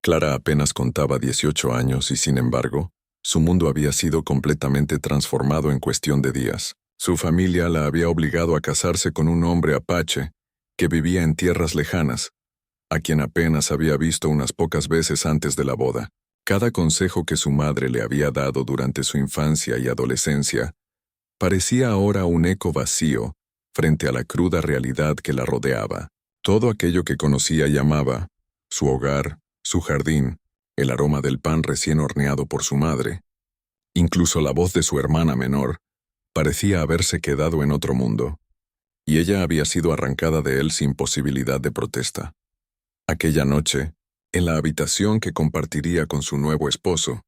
Clara apenas contaba 18 años y, sin embargo, su mundo había sido completamente transformado en cuestión de días. Su familia la había obligado a casarse con un hombre apache que vivía en tierras lejanas, a quien apenas había visto unas pocas veces antes de la boda. Cada consejo que su madre le había dado durante su infancia y adolescencia parecía ahora un eco vacío frente a la cruda realidad que la rodeaba. Todo aquello que conocía y amaba, su hogar, su jardín, el aroma del pan recién horneado por su madre, incluso la voz de su hermana menor, parecía haberse quedado en otro mundo, y ella había sido arrancada de él sin posibilidad de protesta. Aquella noche, en la habitación que compartiría con su nuevo esposo,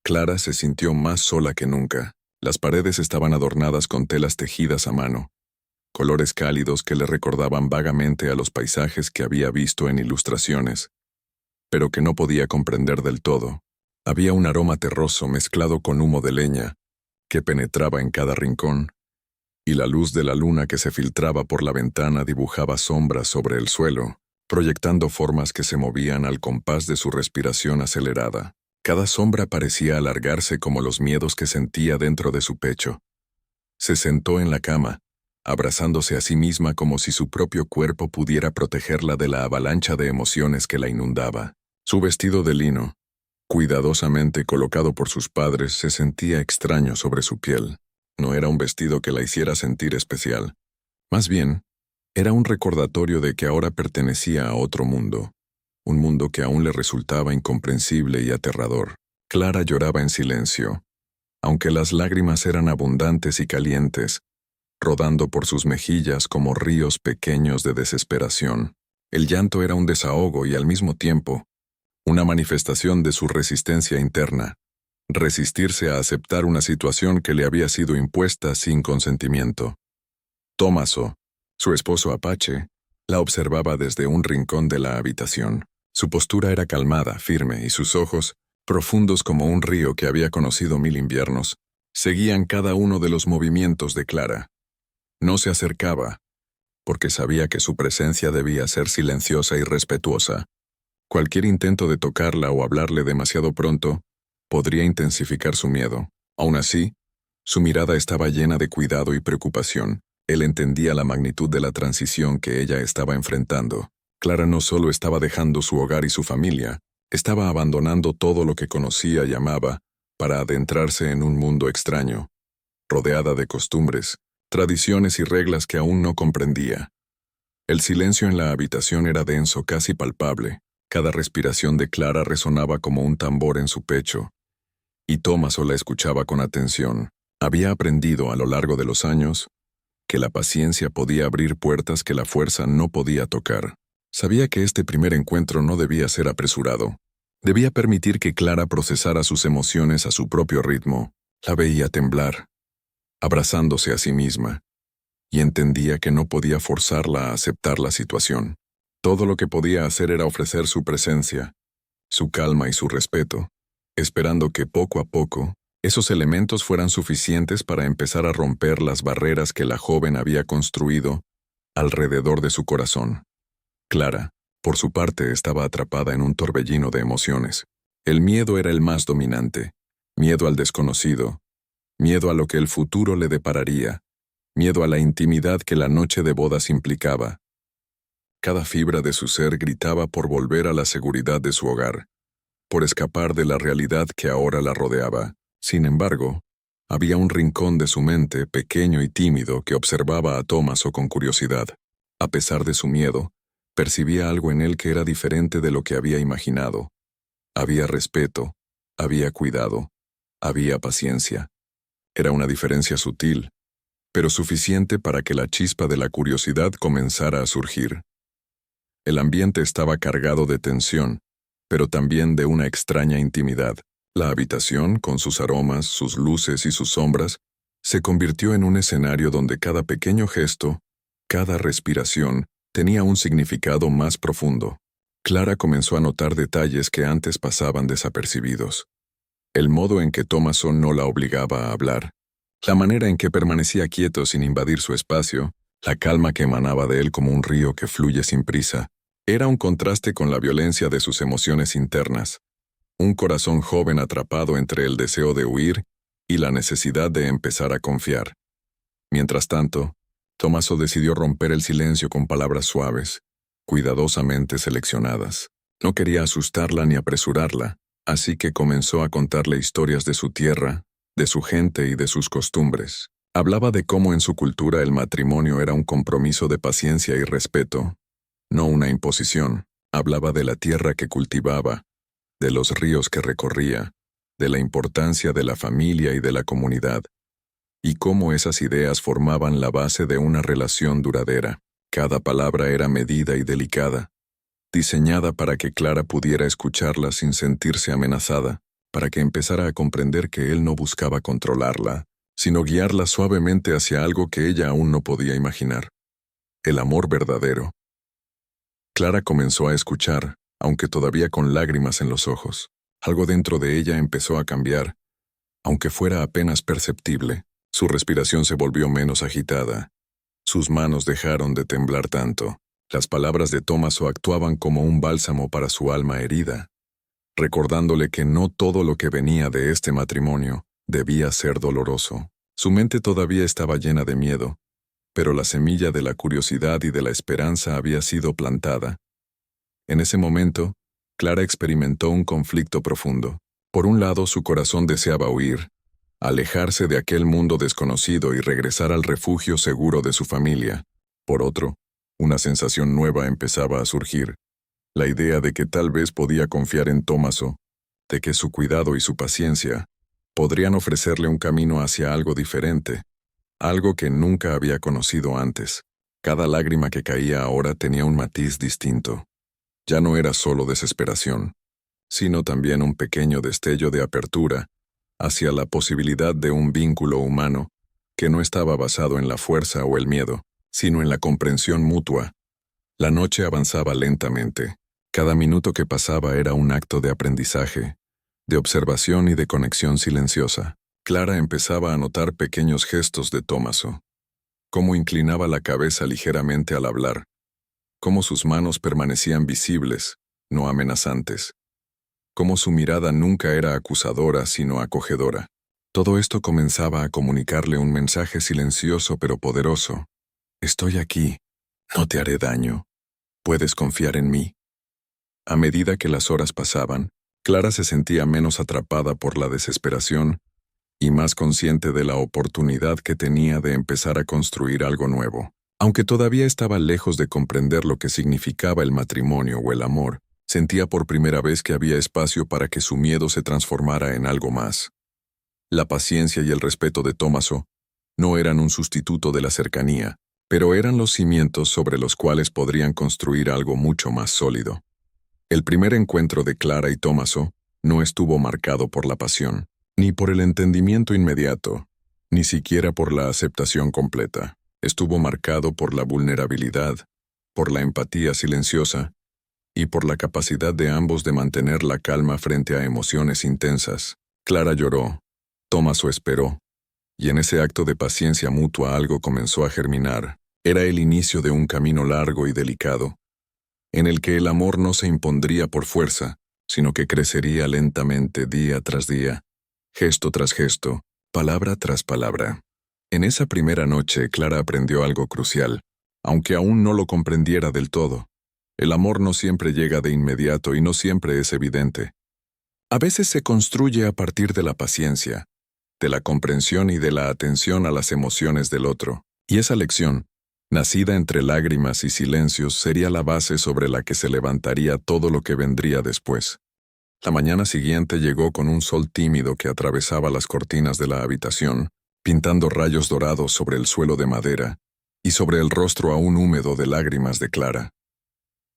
Clara se sintió más sola que nunca. Las paredes estaban adornadas con telas tejidas a mano, colores cálidos que le recordaban vagamente a los paisajes que había visto en ilustraciones, pero que no podía comprender del todo. Había un aroma terroso mezclado con humo de leña que penetraba en cada rincón, y la luz de la luna que se filtraba por la ventana dibujaba sombras sobre el suelo, proyectando formas que se movían al compás de su respiración acelerada. Cada sombra parecía alargarse como los miedos que sentía dentro de su pecho. Se sentó en la cama, abrazándose a sí misma como si su propio cuerpo pudiera protegerla de la avalancha de emociones que la inundaba. Su vestido de lino, cuidadosamente colocado por sus padres, se sentía extraño sobre su piel. No era un vestido que la hiciera sentir especial. Más bien, era un recordatorio de que ahora pertenecía a otro mundo, un mundo que aún le resultaba incomprensible y aterrador. Clara lloraba en silencio, aunque las lágrimas eran abundantes y calientes, rodando por sus mejillas como ríos pequeños de desesperación. El llanto era un desahogo y al mismo tiempo, una manifestación de su resistencia interna, resistirse a aceptar una situación que le había sido impuesta sin consentimiento. Tomaso, su esposo apache, la observaba desde un rincón de la habitación. Su postura era calmada, firme, y sus ojos, profundos como un río que había conocido 1000 inviernos, seguían cada uno de los movimientos de Clara. No se acercaba, porque sabía que su presencia debía ser silenciosa y respetuosa. Cualquier intento de tocarla o hablarle demasiado pronto podría intensificar su miedo. Aún así, su mirada estaba llena de cuidado y preocupación. Él entendía la magnitud de la transición que ella estaba enfrentando. Clara no solo estaba dejando su hogar y su familia, estaba abandonando todo lo que conocía y amaba para adentrarse en un mundo extraño, rodeada de costumbres, tradiciones y reglas que aún no comprendía. El silencio en la habitación era denso, casi palpable. Cada respiración de Clara resonaba como un tambor en su pecho, y Tomaso la escuchaba con atención. Había aprendido a lo largo de los años que la paciencia podía abrir puertas que la fuerza no podía tocar. Sabía que este primer encuentro no debía ser apresurado. Debía permitir que Clara procesara sus emociones a su propio ritmo. La veía temblar, abrazándose a sí misma, y entendía que no podía forzarla a aceptar la situación. Todo lo que podía hacer era ofrecer su presencia, su calma y su respeto, esperando que poco a poco esos elementos fueran suficientes para empezar a romper las barreras que la joven había construido alrededor de su corazón. Clara, por su parte, estaba atrapada en un torbellino de emociones. El miedo era el más dominante, miedo al desconocido, miedo a lo que el futuro le depararía, miedo a la intimidad que la noche de bodas implicaba. Cada fibra de su ser gritaba por volver a la seguridad de su hogar, por escapar de la realidad que ahora la rodeaba. Sin embargo, había un rincón de su mente, pequeño y tímido, que observaba a Tomaso con curiosidad. A pesar de su miedo, percibía algo en él que era diferente de lo que había imaginado. Había respeto, había cuidado, había paciencia. Era una diferencia sutil, pero suficiente para que la chispa de la curiosidad comenzara a surgir. El ambiente estaba cargado de tensión, pero también de una extraña intimidad. La habitación, con sus aromas, sus luces y sus sombras, se convirtió en un escenario donde cada pequeño gesto, cada respiración, tenía un significado más profundo. Clara comenzó a notar detalles que antes pasaban desapercibidos. El modo en que Tomaso no la obligaba a hablar, la manera en que permanecía quieto sin invadir su espacio, la calma que emanaba de él como un río que fluye sin prisa. Era un contraste con la violencia de sus emociones internas, un corazón joven atrapado entre el deseo de huir y la necesidad de empezar a confiar. Mientras tanto, Tommaso decidió romper el silencio con palabras suaves, cuidadosamente seleccionadas. No quería asustarla ni apresurarla, así que comenzó a contarle historias de su tierra, de su gente y de sus costumbres. Hablaba de cómo en su cultura el matrimonio era un compromiso de paciencia y respeto, no una imposición. Hablaba de la tierra que cultivaba, de los ríos que recorría, de la importancia de la familia y de la comunidad, y cómo esas ideas formaban la base de una relación duradera. Cada palabra era medida y delicada, diseñada para que Clara pudiera escucharla sin sentirse amenazada, para que empezara a comprender que él no buscaba controlarla, sino guiarla suavemente hacia algo que ella aún no podía imaginar: el amor verdadero. Clara comenzó a escuchar, aunque todavía con lágrimas en los ojos. Algo dentro de ella empezó a cambiar, aunque fuera apenas perceptible. Su respiración se volvió menos agitada. Sus manos dejaron de temblar tanto. Las palabras de Tommaso actuaban como un bálsamo para su alma herida, recordándole que no todo lo que venía de este matrimonio debía ser doloroso. Su mente todavía estaba llena de miedo, pero la semilla de la curiosidad y de la esperanza había sido plantada. En ese momento, Clara experimentó un conflicto profundo. Por un lado, su corazón deseaba huir, alejarse de aquel mundo desconocido y regresar al refugio seguro de su familia. Por otro, una sensación nueva empezaba a surgir: la idea de que tal vez podía confiar en Tommaso, de que su cuidado y su paciencia podrían ofrecerle un camino hacia algo diferente, algo que nunca había conocido antes. Cada lágrima que caía ahora tenía un matiz distinto. Ya no era solo desesperación, sino también un pequeño destello de apertura hacia la posibilidad de un vínculo humano que no estaba basado en la fuerza o el miedo, sino en la comprensión mutua. La noche avanzaba lentamente. Cada minuto que pasaba era un acto de aprendizaje, de observación y de conexión silenciosa. Clara empezaba a notar pequeños gestos de Tommaso, cómo inclinaba la cabeza ligeramente al hablar, cómo sus manos permanecían visibles, no amenazantes, cómo su mirada nunca era acusadora sino acogedora. Todo esto comenzaba a comunicarle un mensaje silencioso pero poderoso: estoy aquí, no te haré daño, puedes confiar en mí. A medida que las horas pasaban, Clara se sentía menos atrapada por la desesperación y más consciente de la oportunidad que tenía de empezar a construir algo nuevo. Aunque todavía estaba lejos de comprender lo que significaba el matrimonio o el amor, sentía por primera vez que había espacio para que su miedo se transformara en algo más. La paciencia y el respeto de Tommaso no eran un sustituto de la cercanía, pero eran los cimientos sobre los cuales podrían construir algo mucho más sólido. El primer encuentro de Clara y Tommaso no estuvo marcado por la pasión, ni por el entendimiento inmediato, ni siquiera por la aceptación completa. Estuvo marcado por la vulnerabilidad, por la empatía silenciosa y por la capacidad de ambos de mantener la calma frente a emociones intensas. Clara lloró, Tommaso esperó, y en ese acto de paciencia mutua algo comenzó a germinar. Era el inicio de un camino largo y delicado, en el que el amor no se impondría por fuerza, sino que crecería lentamente día tras día, gesto tras gesto, palabra tras palabra. En esa primera noche, Clara aprendió algo crucial, aunque aún no lo comprendiera del todo. El amor no siempre llega de inmediato y no siempre es evidente. A veces se construye a partir de la paciencia, de la comprensión y de la atención a las emociones del otro. Y esa lección, nacida entre lágrimas y silencios, sería la base sobre la que se levantaría todo lo que vendría después. La mañana siguiente llegó con un sol tímido que atravesaba las cortinas de la habitación, pintando rayos dorados sobre el suelo de madera y sobre el rostro aún húmedo de lágrimas de Clara.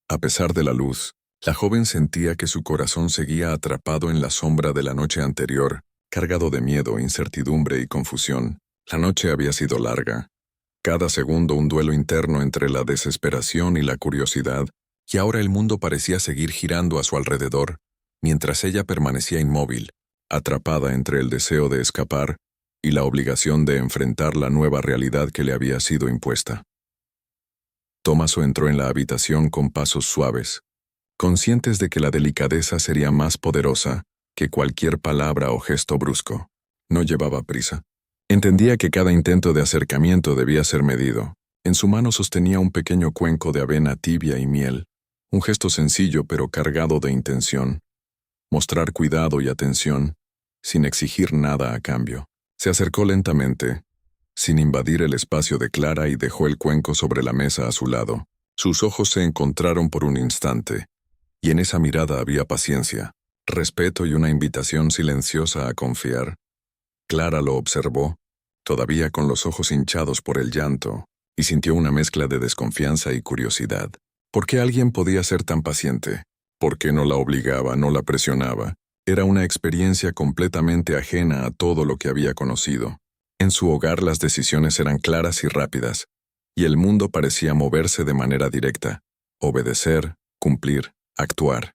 A pesar de la luz, la joven sentía que su corazón seguía atrapado en la sombra de la noche anterior, cargado de miedo, incertidumbre y confusión. La noche había sido larga, cada segundo un duelo interno entre la desesperación y la curiosidad, y ahora el mundo parecía seguir girando a su alrededor, mientras ella permanecía inmóvil, atrapada entre el deseo de escapar y la obligación de enfrentar la nueva realidad que le había sido impuesta. Tomaso entró en la habitación con pasos suaves, conscientes de que la delicadeza sería más poderosa que cualquier palabra o gesto brusco. No llevaba prisa. Entendía que cada intento de acercamiento debía ser medido. En su mano sostenía un pequeño cuenco de avena tibia y miel, un gesto sencillo pero cargado de intención. Mostrar cuidado y atención, sin exigir nada a cambio. Se acercó lentamente, sin invadir el espacio de Clara, y dejó el cuenco sobre la mesa a su lado. Sus ojos se encontraron por un instante, y en esa mirada había paciencia, respeto y una invitación silenciosa a confiar. Clara lo observó, todavía con los ojos hinchados por el llanto, y sintió una mezcla de desconfianza y curiosidad. ¿Por qué alguien podía ser tan paciente? ¿Por qué no la obligaba, no la presionaba? Era una experiencia completamente ajena a todo lo que había conocido. En su hogar las decisiones eran claras y rápidas, y el mundo parecía moverse de manera directa. Obedecer, cumplir, actuar.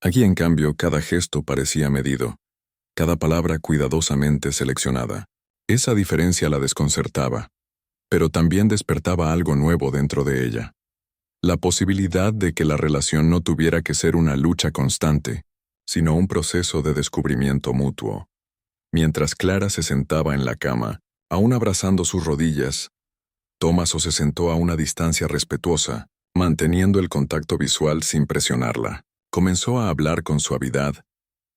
Aquí, en cambio, cada gesto parecía medido, cada palabra cuidadosamente seleccionada. Esa diferencia la desconcertaba, pero también despertaba algo nuevo dentro de ella. La posibilidad de que la relación no tuviera que ser una lucha constante, sino un proceso de descubrimiento mutuo. Mientras Clara se sentaba en la cama, aún abrazando sus rodillas, Tomaso se sentó a una distancia respetuosa, manteniendo el contacto visual sin presionarla. Comenzó a hablar con suavidad,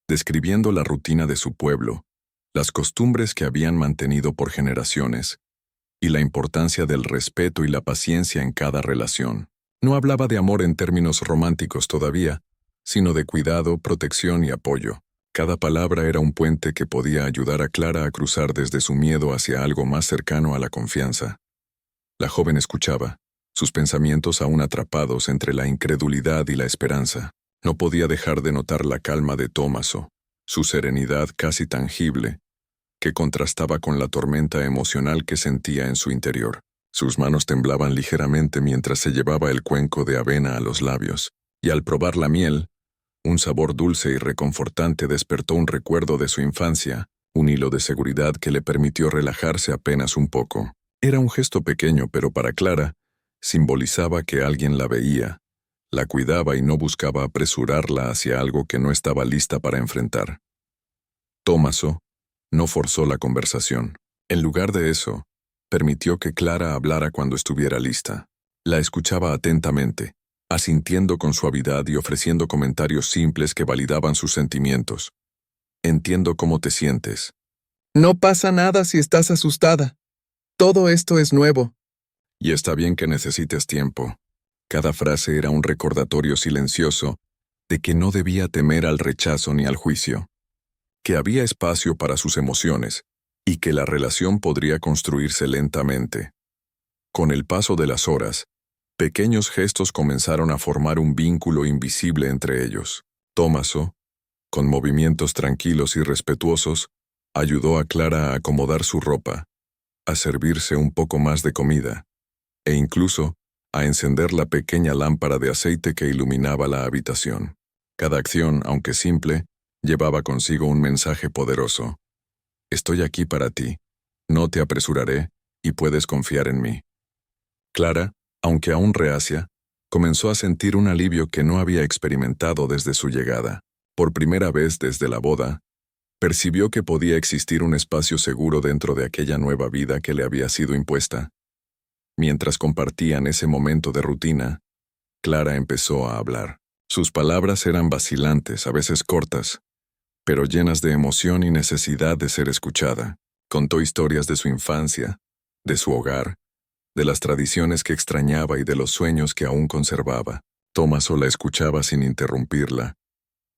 describiendo la rutina de su pueblo, las costumbres que habían mantenido por generaciones, y la importancia del respeto y la paciencia en cada relación. No hablaba de amor en términos románticos todavía, sino de cuidado, protección y apoyo. Cada palabra era un puente que podía ayudar a Clara a cruzar desde su miedo hacia algo más cercano a la confianza. La joven escuchaba, sus pensamientos aún atrapados entre la incredulidad y la esperanza. No podía dejar de notar la calma de Tomaso, su serenidad casi tangible, que contrastaba con la tormenta emocional que sentía en su interior. Sus manos temblaban ligeramente mientras se llevaba el cuenco de avena a los labios, y al probar la miel, un sabor dulce y reconfortante despertó un recuerdo de su infancia, un hilo de seguridad que le permitió relajarse apenas un poco. Era un gesto pequeño, pero para Clara, simbolizaba que alguien la veía, la cuidaba y no buscaba apresurarla hacia algo que no estaba lista para enfrentar. Tomaso no forzó la conversación. En lugar de eso, permitió que Clara hablara cuando estuviera lista. La escuchaba atentamente, asintiendo con suavidad y ofreciendo comentarios simples que validaban sus sentimientos. Entiendo cómo te sientes. No pasa nada si estás asustada. Todo esto es nuevo. Y está bien que necesites tiempo. Cada frase era un recordatorio silencioso de que no debía temer al rechazo ni al juicio, que había espacio para sus emociones y que la relación podría construirse lentamente. Con el paso de las horas, pequeños gestos comenzaron a formar un vínculo invisible entre ellos. Tomaso, con movimientos tranquilos y respetuosos, ayudó a Clara a acomodar su ropa, a servirse un poco más de comida, e incluso a encender la pequeña lámpara de aceite que iluminaba la habitación. Cada acción, aunque simple, llevaba consigo un mensaje poderoso. Estoy aquí para ti, no te apresuraré, y puedes confiar en mí. Clara, aunque aún reacia, comenzó a sentir un alivio que no había experimentado desde su llegada. Por primera vez desde la boda, percibió que podía existir un espacio seguro dentro de aquella nueva vida que le había sido impuesta. Mientras compartían ese momento de rutina, Clara empezó a hablar. Sus palabras eran vacilantes, a veces cortas, pero llenas de emoción y necesidad de ser escuchada. Contó historias de su infancia, de su hogar, de las tradiciones que extrañaba y de los sueños que aún conservaba. Tomaso la escuchaba sin interrumpirla,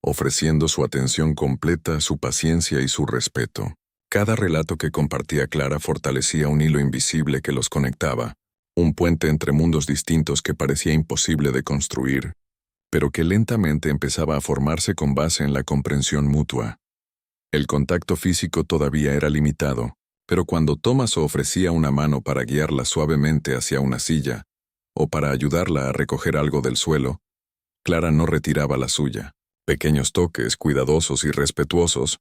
ofreciendo su atención completa, su paciencia y su respeto. Cada relato que compartía Clara fortalecía un hilo invisible que los conectaba, un puente entre mundos distintos que parecía imposible de construir, pero que lentamente empezaba a formarse con base en la comprensión mutua. El contacto físico todavía era limitado, pero cuando Tomaso ofrecía una mano para guiarla suavemente hacia una silla, o para ayudarla a recoger algo del suelo, Clara no retiraba la suya. Pequeños toques, cuidadosos y respetuosos,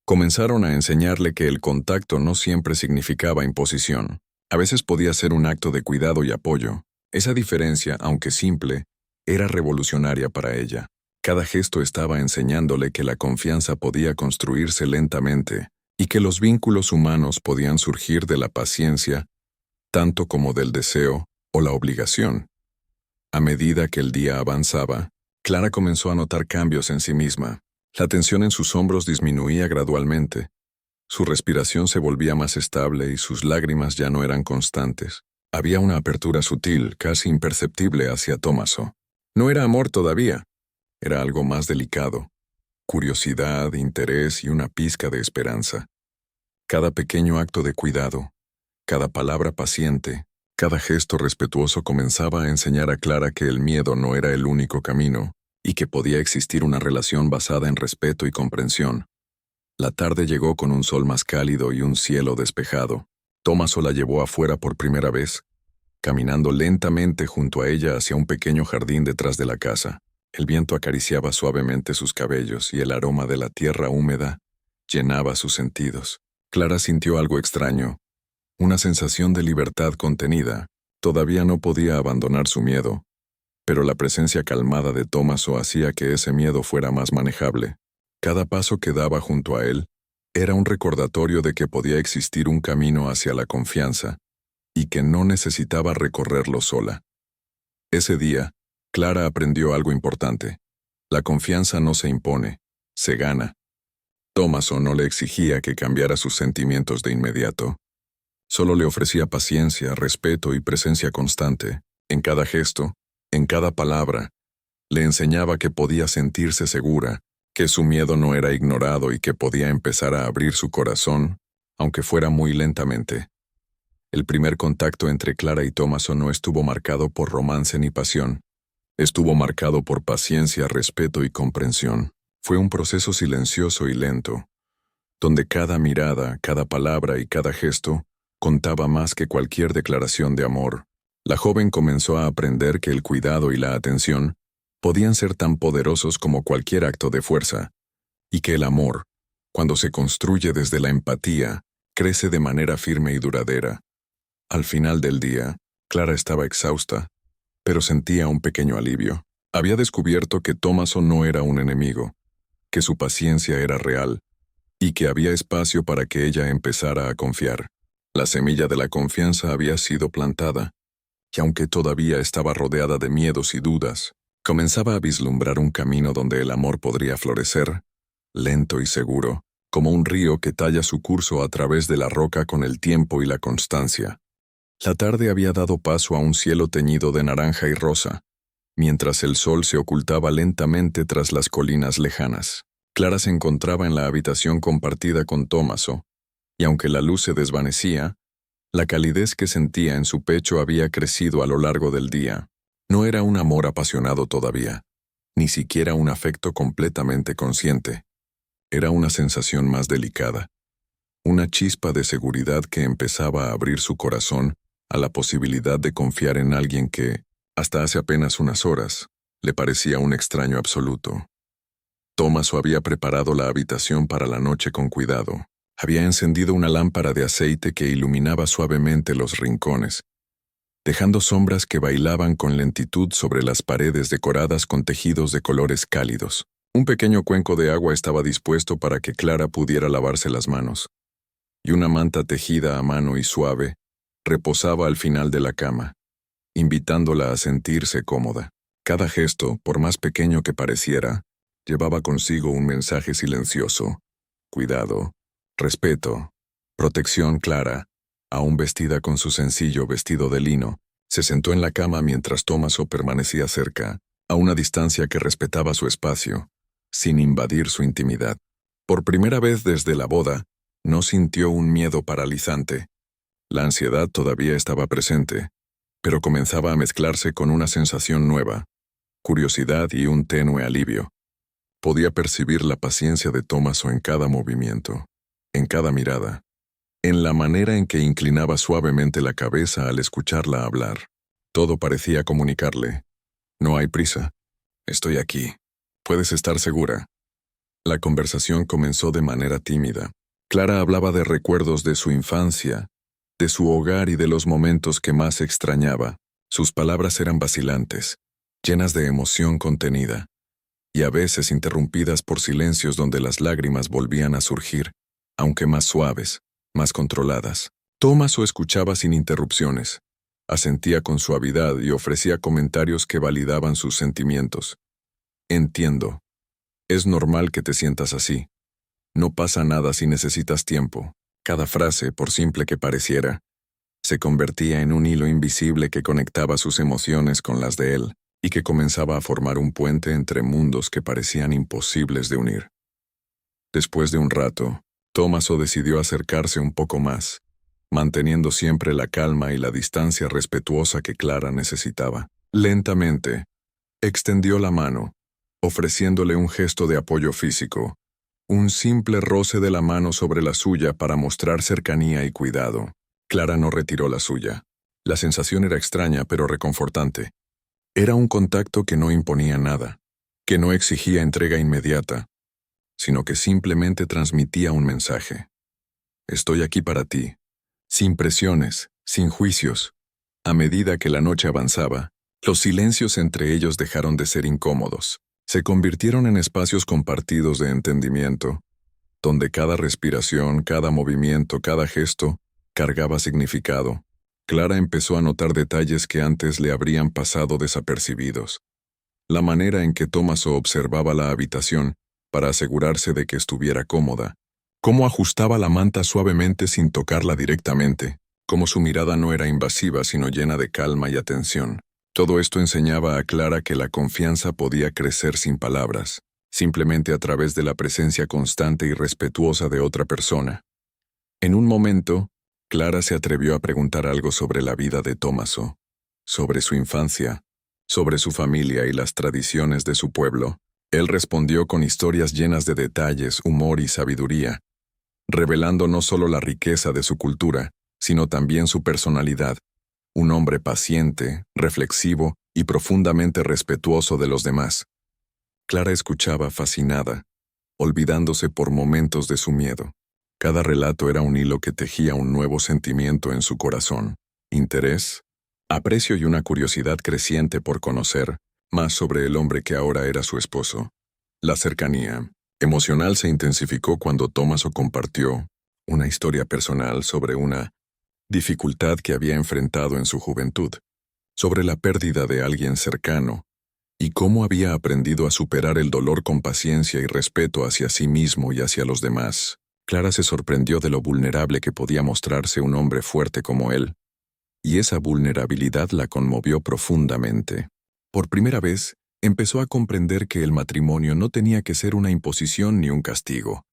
comenzaron a enseñarle que el contacto no siempre significaba imposición. A veces podía ser un acto de cuidado y apoyo. Esa diferencia, aunque simple, era revolucionaria para ella. Cada gesto estaba enseñándole que la confianza podía construirse lentamente y que los vínculos humanos podían surgir de la paciencia, tanto como del deseo o la obligación. A medida que el día avanzaba, Clara comenzó a notar cambios en sí misma. La tensión en sus hombros disminuía gradualmente. Su respiración se volvía más estable y sus lágrimas ya no eran constantes. Había una apertura sutil, casi imperceptible hacia Tommaso. No era amor todavía. Era algo más delicado. Curiosidad, interés y una pizca de esperanza. Cada pequeño acto de cuidado, cada palabra paciente, cada gesto respetuoso comenzaba a enseñar a Clara que el miedo no era el único camino y que podía existir una relación basada en respeto y comprensión. La tarde llegó con un sol más cálido y un cielo despejado. Tommaso la llevó afuera por primera vez, caminando lentamente junto a ella hacia un pequeño jardín detrás de la casa. El viento acariciaba suavemente sus cabellos y el aroma de la tierra húmeda llenaba sus sentidos. Clara sintió algo extraño, una sensación de libertad contenida. Todavía no podía abandonar su miedo, pero la presencia calmada de Tommaso hacía que ese miedo fuera más manejable. Cada paso que daba junto a él era un recordatorio de que podía existir un camino hacia la confianza y que no necesitaba recorrerlo sola. Ese día, Clara aprendió algo importante. La confianza no se impone, se gana. Tommaso no le exigía que cambiara sus sentimientos de inmediato. Solo le ofrecía paciencia, respeto y presencia constante. En cada gesto, en cada palabra, le enseñaba que podía sentirse segura, que su miedo no era ignorado y que podía empezar a abrir su corazón, aunque fuera muy lentamente. El primer contacto entre Clara y Tommaso no estuvo marcado por romance ni pasión. Estuvo marcado por paciencia, respeto y comprensión. Fue un proceso silencioso y lento, donde cada mirada, cada palabra y cada gesto contaba más que cualquier declaración de amor. La joven comenzó a aprender que el cuidado y la atención podían ser tan poderosos como cualquier acto de fuerza, y que el amor, cuando se construye desde la empatía, crece de manera firme y duradera. Al final del día, Clara estaba exhausta, pero sentía un pequeño alivio. Había descubierto que Tommaso no era un enemigo, que su paciencia era real, y que había espacio para que ella empezara a confiar. La semilla de la confianza había sido plantada, y aunque todavía estaba rodeada de miedos y dudas, comenzaba a vislumbrar un camino donde el amor podría florecer, lento y seguro, como un río que talla su curso a través de la roca con el tiempo y la constancia. La tarde había dado paso a un cielo teñido de naranja y rosa, mientras el sol se ocultaba lentamente tras las colinas lejanas. Clara se encontraba en la habitación compartida con Tommaso, y aunque la luz se desvanecía, la calidez que sentía en su pecho había crecido a lo largo del día. No era un amor apasionado todavía, ni siquiera un afecto completamente consciente. Era una sensación más delicada, una chispa de seguridad que empezaba a abrir su corazón a la posibilidad de confiar en alguien que, hasta hace apenas unas horas, le parecía un extraño absoluto. Tommaso había preparado la habitación para la noche con cuidado. Había encendido una lámpara de aceite que iluminaba suavemente los rincones, dejando sombras que bailaban con lentitud sobre las paredes decoradas con tejidos de colores cálidos. Un pequeño cuenco de agua estaba dispuesto para que Clara pudiera lavarse las manos, y una manta tejida a mano y suave reposaba al final de la cama, invitándola a sentirse cómoda. Cada gesto, por más pequeño que pareciera, llevaba consigo un mensaje silencioso: cuidado, respeto, protección. Clara, aún vestida con su sencillo vestido de lino, se sentó en la cama mientras Tommaso permanecía cerca, a una distancia que respetaba su espacio, sin invadir su intimidad. Por primera vez desde la boda, no sintió un miedo paralizante. La ansiedad todavía estaba presente, pero comenzaba a mezclarse con una sensación nueva, curiosidad y un tenue alivio. Podía percibir la paciencia de Tommaso en cada movimiento, en cada mirada, en la manera en que inclinaba suavemente la cabeza al escucharla hablar. Todo parecía comunicarle: no hay prisa, estoy aquí, puedes estar segura. La conversación comenzó de manera tímida. Clara hablaba de recuerdos de su infancia, de su hogar y de los momentos que más extrañaba. Sus palabras eran vacilantes, llenas de emoción contenida, y a veces interrumpidas por silencios donde las lágrimas volvían a surgir, aunque más suaves, más controladas. Tomaso escuchaba sin interrupciones, asentía con suavidad y ofrecía comentarios que validaban sus sentimientos. Entiendo. Es normal que te sientas así. No pasa nada si necesitas tiempo. Cada frase, por simple que pareciera, se convertía en un hilo invisible que conectaba sus emociones con las de él, y que comenzaba a formar un puente entre mundos que parecían imposibles de unir. Después de un rato, Tomaso decidió acercarse un poco más, manteniendo siempre la calma y la distancia respetuosa que Clara necesitaba. Lentamente, extendió la mano, ofreciéndole un gesto de apoyo físico, un simple roce de la mano sobre la suya para mostrar cercanía y cuidado. Clara no retiró la suya. La sensación era extraña pero reconfortante. Era un contacto que no imponía nada, que no exigía entrega inmediata, sino que simplemente transmitía un mensaje. Estoy aquí para ti, sin presiones, sin juicios. A medida que la noche avanzaba, los silencios entre ellos dejaron de ser incómodos. Se convirtieron en espacios compartidos de entendimiento, donde cada respiración, cada movimiento, cada gesto cargaba significado. Clara empezó a notar detalles que antes le habrían pasado desapercibidos. La manera en que Tomaso observaba la habitación para asegurarse de que estuviera cómoda, cómo ajustaba la manta suavemente sin tocarla directamente, cómo su mirada no era invasiva sino llena de calma y atención. Todo esto enseñaba a Clara que la confianza podía crecer sin palabras, simplemente a través de la presencia constante y respetuosa de otra persona. En un momento, Clara se atrevió a preguntar algo sobre la vida de Tomaso, sobre su infancia, sobre su familia y las tradiciones de su pueblo. Él respondió con historias llenas de detalles, humor y sabiduría, revelando no solo la riqueza de su cultura, sino también su personalidad. Un hombre paciente, reflexivo y profundamente respetuoso de los demás. Clara escuchaba fascinada, olvidándose por momentos de su miedo. Cada relato era un hilo que tejía un nuevo sentimiento en su corazón: interés, aprecio y una curiosidad creciente por conocer más sobre el hombre que ahora era su esposo. La cercanía emocional se intensificó cuando Tomaso compartió una historia personal sobre una dificultad que había enfrentado en su juventud, sobre la pérdida de alguien cercano, y cómo había aprendido a superar el dolor con paciencia y respeto hacia sí mismo y hacia los demás. Clara se sorprendió de lo vulnerable que podía mostrarse un hombre fuerte como él, y esa vulnerabilidad la conmovió profundamente. Por primera vez, empezó a comprender que el matrimonio no tenía que ser una imposición ni un castigo.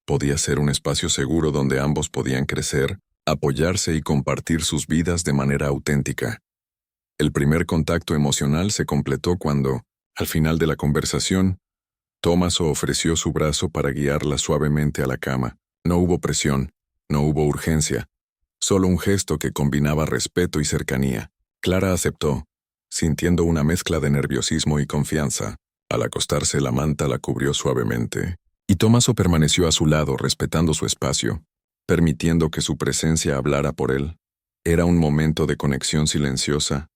Podía ser un espacio seguro donde ambos podían crecer, apoyarse y compartir sus vidas de manera auténtica. El primer contacto emocional se completó cuando, al final de la conversación, Tomaso ofreció su brazo para guiarla suavemente a la cama. No hubo presión, no hubo urgencia, solo un gesto que combinaba respeto y cercanía. Clara aceptó, sintiendo una mezcla de nerviosismo y confianza. Al acostarse, la manta la cubrió suavemente, y Tomaso permaneció a su lado respetando su espacio, permitiendo que su presencia hablara por él. Era un momento de conexión silenciosa.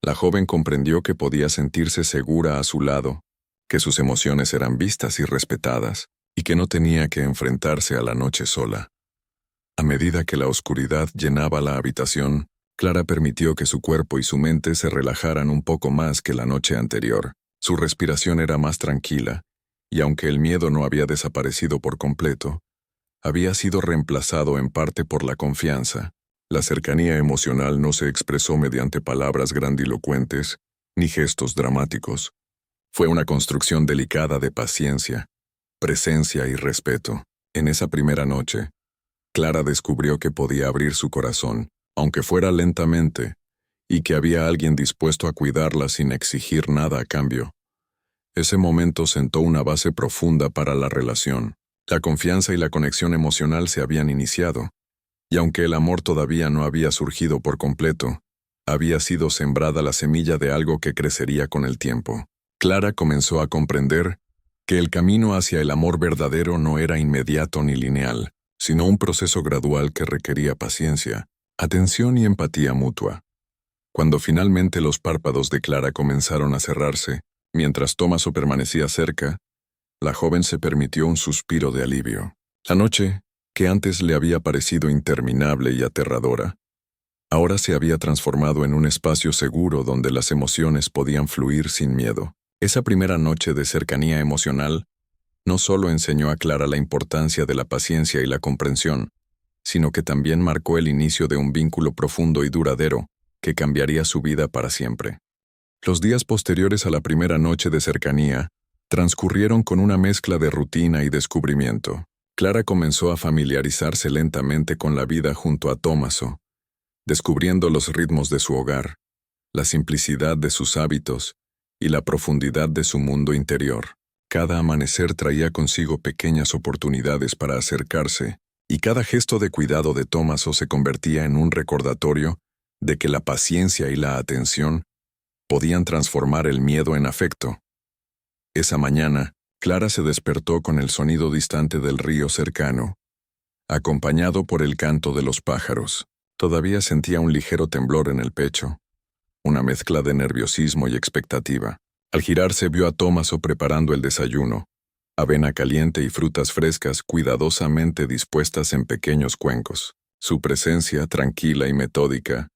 La joven comprendió que podía sentirse segura a su lado, que sus emociones eran vistas y respetadas, y que no tenía que enfrentarse a la noche sola. A medida que la oscuridad llenaba la habitación, Clara permitió que su cuerpo y su mente se relajaran un poco más que la noche anterior. Su respiración era más tranquila, y aunque el miedo no había desaparecido por completo, había sido reemplazado en parte por la confianza. La cercanía emocional no se expresó mediante palabras grandilocuentes ni gestos dramáticos. Fue una construcción delicada de paciencia, presencia y respeto. En esa primera noche, Clara descubrió que podía abrir su corazón, aunque fuera lentamente, y que había alguien dispuesto a cuidarla sin exigir nada a cambio. Ese momento sentó una base profunda para la relación. La confianza y la conexión emocional se habían iniciado, y aunque el amor todavía no había surgido por completo, había sido sembrada la semilla de algo que crecería con el tiempo. Clara comenzó a comprender que el camino hacia el amor verdadero no era inmediato ni lineal, sino un proceso gradual que requería paciencia, atención y empatía mutua. Cuando finalmente los párpados de Clara comenzaron a cerrarse, mientras Tomaso permanecía cerca, la joven se permitió un suspiro de alivio. La noche, que antes le había parecido interminable y aterradora, ahora se había transformado en un espacio seguro donde las emociones podían fluir sin miedo. Esa primera noche de cercanía emocional no solo enseñó a Clara la importancia de la paciencia y la comprensión, sino que también marcó el inicio de un vínculo profundo y duradero que cambiaría su vida para siempre. Los días posteriores a la primera noche de cercanía transcurrieron con una mezcla de rutina y descubrimiento. Clara comenzó a familiarizarse lentamente con la vida junto a Tomaso, descubriendo los ritmos de su hogar, la simplicidad de sus hábitos y la profundidad de su mundo interior. Cada amanecer traía consigo pequeñas oportunidades para acercarse, y cada gesto de cuidado de Tomaso se convertía en un recordatorio de que la paciencia y la atención podían transformar el miedo en afecto. Esa mañana, Clara se despertó con el sonido distante del río cercano, acompañado por el canto de los pájaros. Todavía sentía un ligero temblor en el pecho, una mezcla de nerviosismo y expectativa. Al girarse vio a Tomaso preparando el desayuno, avena caliente y frutas frescas cuidadosamente dispuestas en pequeños cuencos. Su presencia, tranquila y metódica,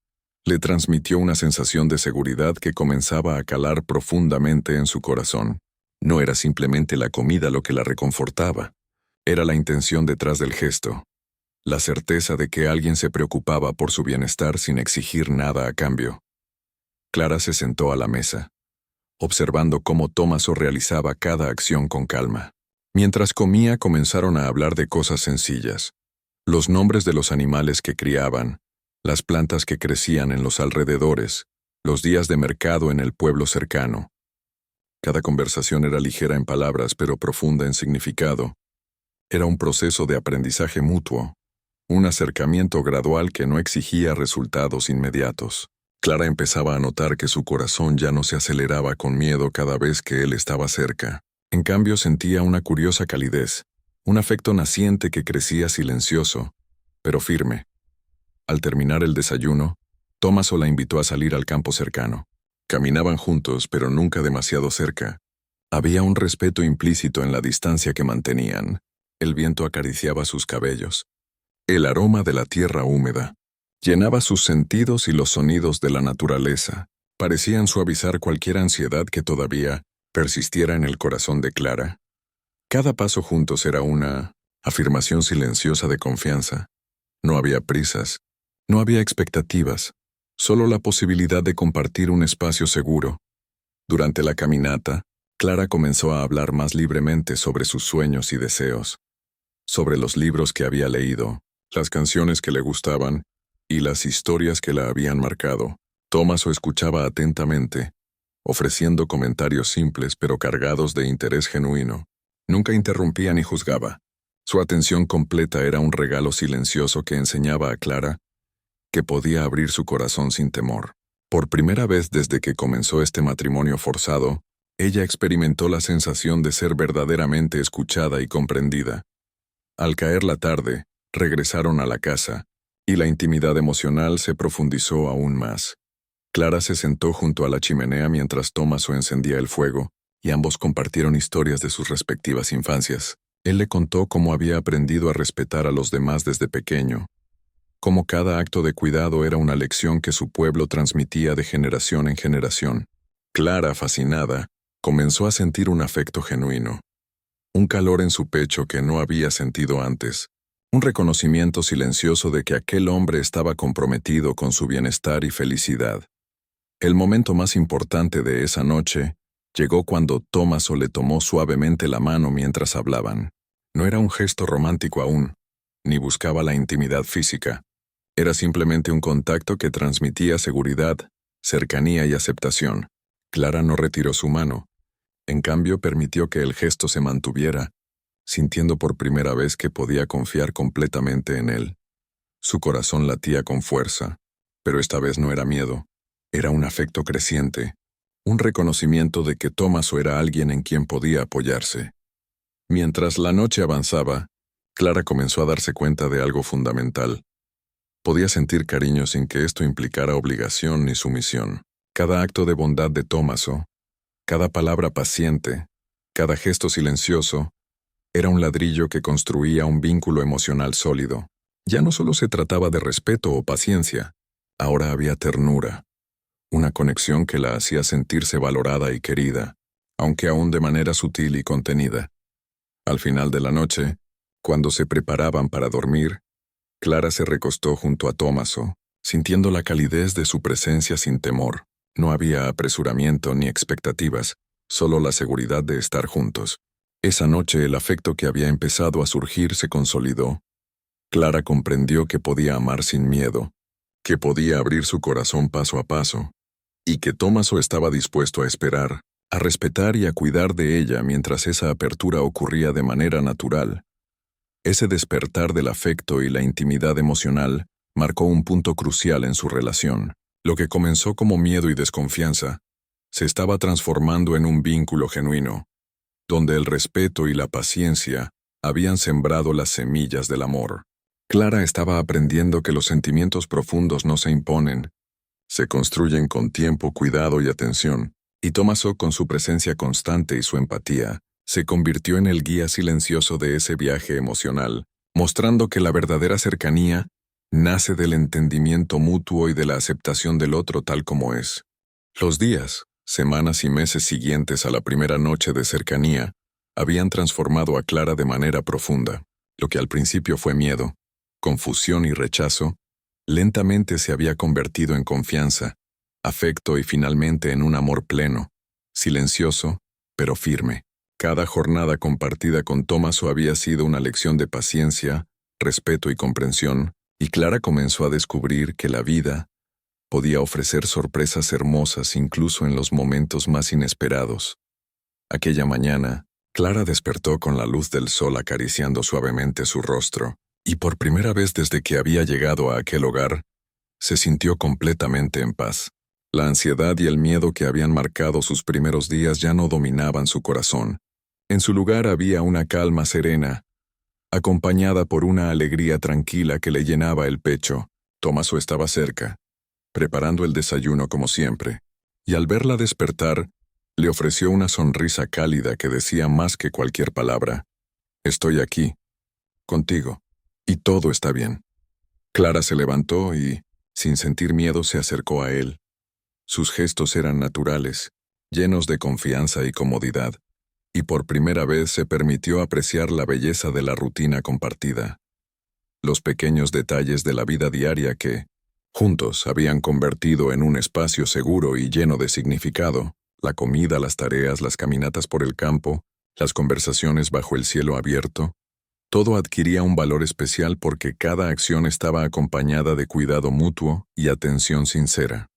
le transmitió una sensación de seguridad que comenzaba a calar profundamente en su corazón. No era simplemente la comida lo que la reconfortaba, era la intención detrás del gesto, la certeza de que alguien se preocupaba por su bienestar sin exigir nada a cambio. Clara se sentó a la mesa, observando cómo Tomaso realizaba cada acción con calma. Mientras comía comenzaron a hablar de cosas sencillas, los nombres de los animales que criaban, las plantas que crecían en los alrededores, los días de mercado en el pueblo cercano. Cada conversación era ligera en palabras pero profunda en significado. Era un proceso de aprendizaje mutuo, un acercamiento gradual que no exigía resultados inmediatos. Clara empezaba a notar que su corazón ya no se aceleraba con miedo cada vez que él estaba cerca. En cambio sentía una curiosa calidez, un afecto naciente que crecía silencioso, pero firme. Al terminar el desayuno, Tomaso la invitó a salir al campo cercano. Caminaban juntos, pero nunca demasiado cerca. Había un respeto implícito en la distancia que mantenían. El viento acariciaba sus cabellos. El aroma de la tierra húmeda llenaba sus sentidos y los sonidos de la naturaleza parecían suavizar cualquier ansiedad que todavía persistiera en el corazón de Clara. Cada paso juntos era una afirmación silenciosa de confianza. No había prisas, no había expectativas, solo la posibilidad de compartir un espacio seguro. Durante la caminata, Clara comenzó a hablar más libremente sobre sus sueños y deseos, sobre los libros que había leído, las canciones que le gustaban y las historias que la habían marcado. Tomaso escuchaba atentamente, ofreciendo comentarios simples pero cargados de interés genuino. Nunca interrumpía ni juzgaba. Su atención completa era un regalo silencioso que enseñaba a Clara que podía abrir su corazón sin temor. Por primera vez desde que comenzó este matrimonio forzado, ella experimentó la sensación de ser verdaderamente escuchada y comprendida. Al caer la tarde, regresaron a la casa, y la intimidad emocional se profundizó aún más. Clara se sentó junto a la chimenea mientras Tomaso encendía el fuego, y ambos compartieron historias de sus respectivas infancias. Él le contó cómo había aprendido a respetar a los demás desde pequeño, cómo cada acto de cuidado era una lección que su pueblo transmitía de generación en generación. Clara, fascinada, comenzó a sentir un afecto genuino, un calor en su pecho que no había sentido antes, un reconocimiento silencioso de que aquel hombre estaba comprometido con su bienestar y felicidad. El momento más importante de esa noche llegó cuando Tomaso le tomó suavemente la mano mientras hablaban. No era un gesto romántico aún, ni buscaba la intimidad física. Era simplemente un contacto que transmitía seguridad, cercanía y aceptación. Clara no retiró su mano. En cambio, permitió que el gesto se mantuviera, sintiendo por primera vez que podía confiar completamente en él. Su corazón latía con fuerza, pero esta vez no era miedo. Era un afecto creciente, un reconocimiento de que Tomaso era alguien en quien podía apoyarse. Mientras la noche avanzaba, Clara comenzó a darse cuenta de algo fundamental. Podía sentir cariño sin que esto implicara obligación ni sumisión. Cada acto de bondad de Tomaso, cada palabra paciente, cada gesto silencioso, era un ladrillo que construía un vínculo emocional sólido. Ya no solo se trataba de respeto o paciencia, ahora había ternura, una conexión que la hacía sentirse valorada y querida, aunque aún de manera sutil y contenida. Al final de la noche, cuando se preparaban para dormir, Clara se recostó junto a Tomaso, sintiendo la calidez de su presencia sin temor. No había apresuramiento ni expectativas, solo la seguridad de estar juntos. Esa noche el afecto que había empezado a surgir se consolidó. Clara comprendió que podía amar sin miedo, que podía abrir su corazón paso a paso, y que Tomaso estaba dispuesto a esperar, a respetar y a cuidar de ella mientras esa apertura ocurría de manera natural. Ese despertar del afecto y la intimidad emocional marcó un punto crucial en su relación. Lo que comenzó como miedo y desconfianza se estaba transformando en un vínculo genuino, donde el respeto y la paciencia habían sembrado las semillas del amor. Clara estaba aprendiendo que los sentimientos profundos no se imponen, se construyen con tiempo, cuidado y atención, y Tomaso, con su presencia constante y su empatía, se convirtió en el guía silencioso de ese viaje emocional, mostrando que la verdadera cercanía nace del entendimiento mutuo y de la aceptación del otro tal como es. Los días, semanas y meses siguientes a la primera noche de cercanía habían transformado a Clara de manera profunda. Lo que al principio fue miedo, confusión y rechazo, lentamente se había convertido en confianza, afecto y finalmente en un amor pleno, silencioso, pero firme. Cada jornada compartida con Tomaso había sido una lección de paciencia, respeto y comprensión, y Clara comenzó a descubrir que la vida podía ofrecer sorpresas hermosas incluso en los momentos más inesperados. Aquella mañana, Clara despertó con la luz del sol acariciando suavemente su rostro, y por primera vez desde que había llegado a aquel hogar, se sintió completamente en paz. La ansiedad y el miedo que habían marcado sus primeros días ya no dominaban su corazón. En su lugar había una calma serena, acompañada por una alegría tranquila que le llenaba el pecho. Tomaso estaba cerca, preparando el desayuno como siempre, y al verla despertar, le ofreció una sonrisa cálida que decía más que cualquier palabra. «Estoy aquí, contigo, y todo está bien». Clara se levantó y, sin sentir miedo, se acercó a él. Sus gestos eran naturales, llenos de confianza y comodidad, y por primera vez se permitió apreciar la belleza de la rutina compartida. Los pequeños detalles de la vida diaria que, juntos, habían convertido en un espacio seguro y lleno de significado, la comida, las tareas, las caminatas por el campo, las conversaciones bajo el cielo abierto, todo adquiría un valor especial porque cada acción estaba acompañada de cuidado mutuo y atención sincera.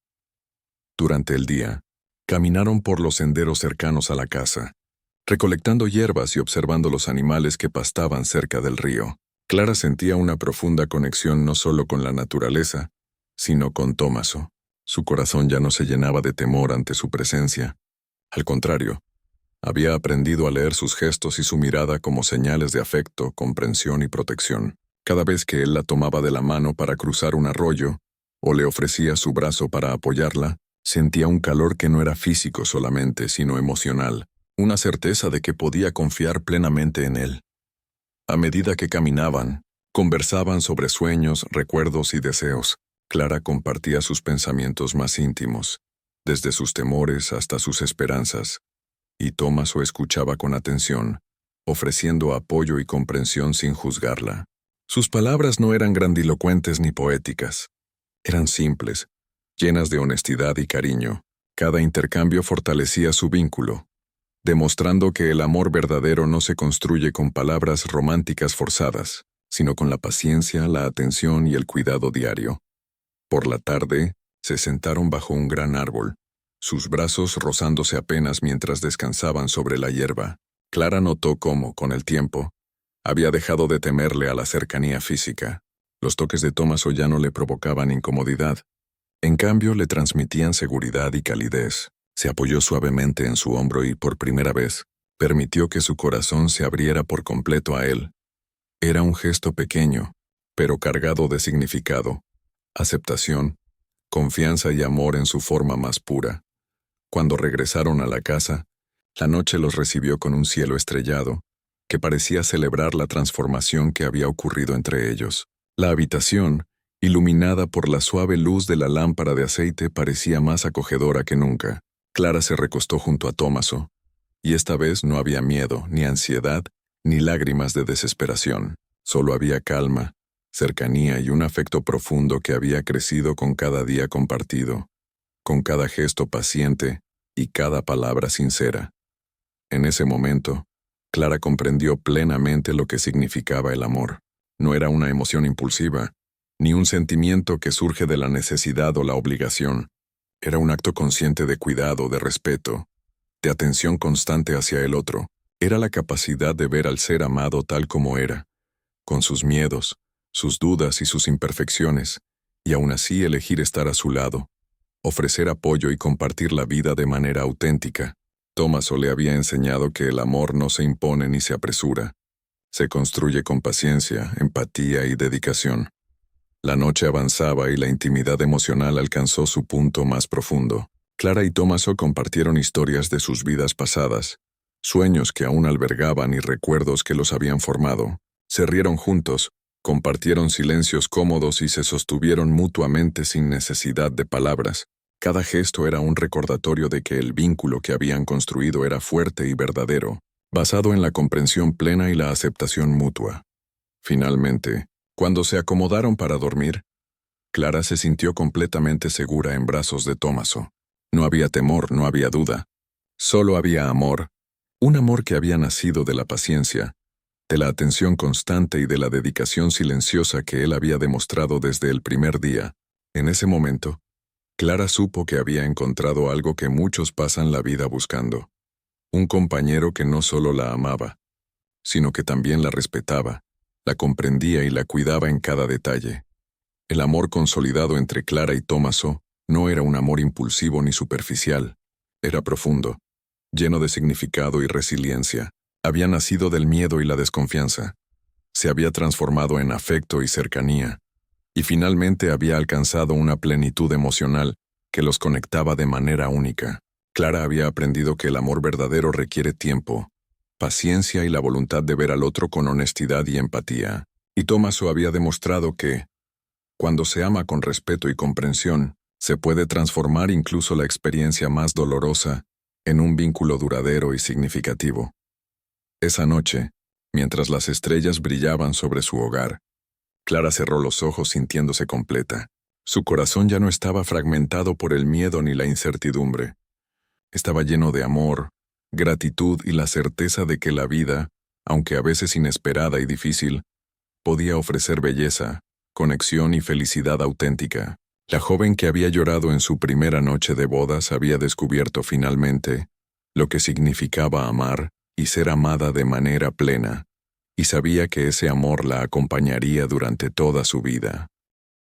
Durante el día, caminaron por los senderos cercanos a la casa, recolectando hierbas y observando los animales que pastaban cerca del río. Clara sentía una profunda conexión no solo con la naturaleza, sino con Tomaso. Su corazón ya no se llenaba de temor ante su presencia. Al contrario, había aprendido a leer sus gestos y su mirada como señales de afecto, comprensión y protección. Cada vez que él la tomaba de la mano para cruzar un arroyo, o le ofrecía su brazo para apoyarla, sentía un calor que no era físico solamente, sino emocional, una certeza de que podía confiar plenamente en él. A medida que caminaban, conversaban sobre sueños, recuerdos y deseos. Clara compartía sus pensamientos más íntimos, desde sus temores hasta sus esperanzas, y Tomaso escuchaba con atención, ofreciendo apoyo y comprensión sin juzgarla. Sus palabras no eran grandilocuentes ni poéticas, eran simples, llenas de honestidad y cariño. Cada intercambio fortalecía su vínculo, demostrando que el amor verdadero no se construye con palabras románticas forzadas, sino con la paciencia, la atención y el cuidado diario. Por la tarde, se sentaron bajo un gran árbol, sus brazos rozándose apenas mientras descansaban sobre la hierba. Clara notó cómo, con el tiempo, había dejado de temerle a la cercanía física. Los toques de Tomaso ya no le provocaban incomodidad. En cambio, le transmitían seguridad y calidez. Se apoyó suavemente en su hombro y, por primera vez, permitió que su corazón se abriera por completo a él. Era un gesto pequeño, pero cargado de significado. aceptación, confianza y amor en su forma más pura. Cuando regresaron a la casa, la noche los recibió con un cielo estrellado, que parecía celebrar la transformación que había ocurrido entre ellos. La habitación, iluminada por la suave luz de la lámpara de aceite, parecía más acogedora que nunca. Clara se recostó junto a Tomaso, y esta vez no había miedo, ni ansiedad, ni lágrimas de desesperación. Solo había calma, cercanía y un afecto profundo que había crecido con cada día compartido, con cada gesto paciente y cada palabra sincera. En ese momento, Clara comprendió plenamente lo que significaba el amor. No era una emoción impulsiva, ni un sentimiento que surge de la necesidad o la obligación. Era un acto consciente de cuidado, de respeto, de atención constante hacia el otro. Era la capacidad de ver al ser amado tal como era, con sus miedos, sus dudas y sus imperfecciones, y aún así elegir estar a su lado, ofrecer apoyo y compartir la vida de manera auténtica. Tomaso le había enseñado que el amor no se impone ni se apresura. Se construye con paciencia, empatía y dedicación. La noche avanzaba y la intimidad emocional alcanzó su punto más profundo. Clara y Tomaso compartieron historias de sus vidas pasadas, sueños que aún albergaban y recuerdos que los habían formado. Se rieron juntos, compartieron silencios cómodos y se sostuvieron mutuamente sin necesidad de palabras. Cada gesto era un recordatorio de que el vínculo que habían construido era fuerte y verdadero, basado en la comprensión plena y la aceptación mutua. Finalmente, cuando se acomodaron para dormir, Clara se sintió completamente segura en brazos de Tomaso. No había temor, no había duda. Solo había amor, un amor que había nacido de la paciencia, de la atención constante y de la dedicación silenciosa que él había demostrado desde el primer día. En ese momento, Clara supo que había encontrado algo que muchos pasan la vida buscando. Un compañero que no solo la amaba, sino que también la respetaba, la comprendía y la cuidaba en cada detalle. El amor consolidado entre Clara y Tomaso no era un amor impulsivo ni superficial. Era profundo, lleno de significado y resiliencia. Había nacido del miedo y la desconfianza. Se había transformado en afecto y cercanía. Y finalmente había alcanzado una plenitud emocional que los conectaba de manera única. Clara había aprendido que el amor verdadero requiere tiempo, paciencia y la voluntad de ver al otro con honestidad y empatía. Y Tomaso había demostrado que, cuando se ama con respeto y comprensión, se puede transformar incluso la experiencia más dolorosa en un vínculo duradero y significativo. Esa noche, mientras las estrellas brillaban sobre su hogar, Clara cerró los ojos sintiéndose completa. Su corazón ya no estaba fragmentado por el miedo ni la incertidumbre. Estaba lleno de amor, gratitud y la certeza de que la vida, aunque a veces inesperada y difícil, podía ofrecer belleza, conexión y felicidad auténtica. La joven que había llorado en su primera noche de bodas había descubierto finalmente lo que significaba amar y ser amada de manera plena, y sabía que ese amor la acompañaría durante toda su vida.